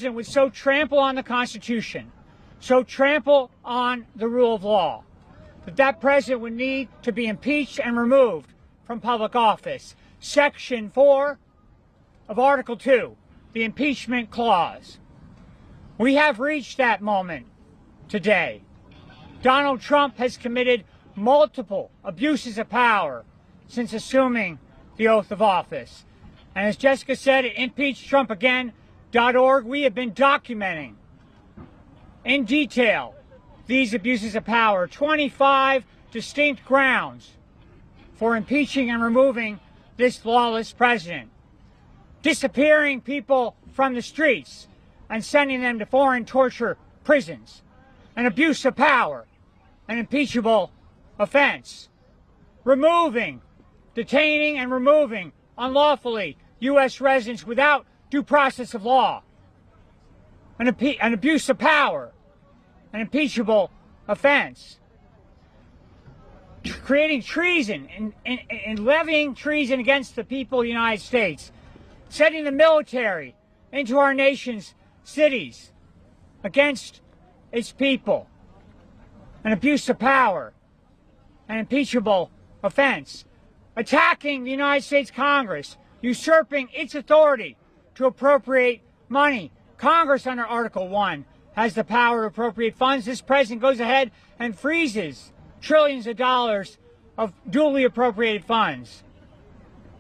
would so trample on the Constitution, so trample on the rule of law, that president would need to be impeached and removed from public office. Section 4 of Article 2, the impeachment clause. We have reached that moment today. Donald Trump has committed multiple abuses of power since assuming the oath of office. And as Jessica said at impeachtrumpagain.org, we have been documenting in detail these abuses of power, 25 distinct grounds for impeaching and removing this lawless president. Disappearing people from the streets and sending them to foreign torture prisons. An abuse of power, an impeachable offense. Detaining and removing unlawfully U.S. residents without due process of law. An abuse of power, an impeachable offense. Creating treason and levying treason against the people of the United States. Sending the military into our nation's cities against its people. An abuse of power, an impeachable offense. Attacking the United States Congress, usurping its authority to appropriate money. Congress, under Article 1, has the power to appropriate funds. This president goes ahead and freezes trillions of dollars of duly appropriated funds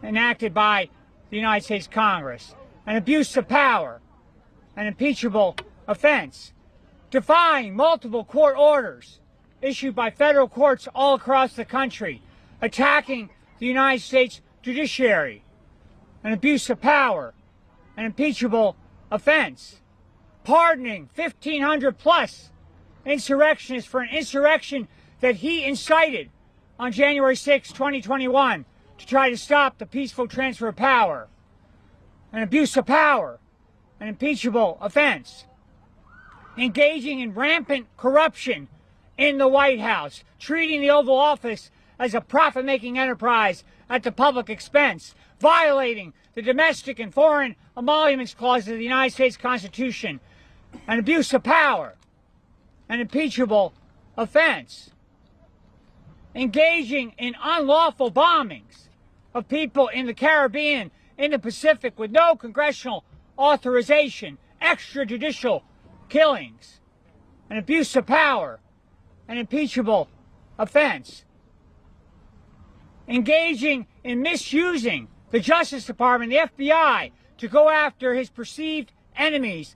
enacted by the United States Congress. An abuse of power, an impeachable offense. Defying multiple court orders issued by federal courts all across the country. Attacking the United States judiciary. An abuse of power, an impeachable offense. Pardoning 1,500 plus insurrectionists for an insurrection that he incited on January 6, 2021 to try to stop the peaceful transfer of power. An abuse of power, an impeachable offense. Engaging in rampant corruption in the White House, treating the Oval Office as a profit-making enterprise at the public expense, violating the domestic and foreign emoluments clauses of the United States Constitution, an abuse of power, an impeachable offense. Engaging in unlawful bombings of people in the Caribbean, in the Pacific, with no congressional authorization, extrajudicial killings, an abuse of power, an impeachable offense. Engaging in misusing the Justice Department, the FBI, to go after his perceived enemies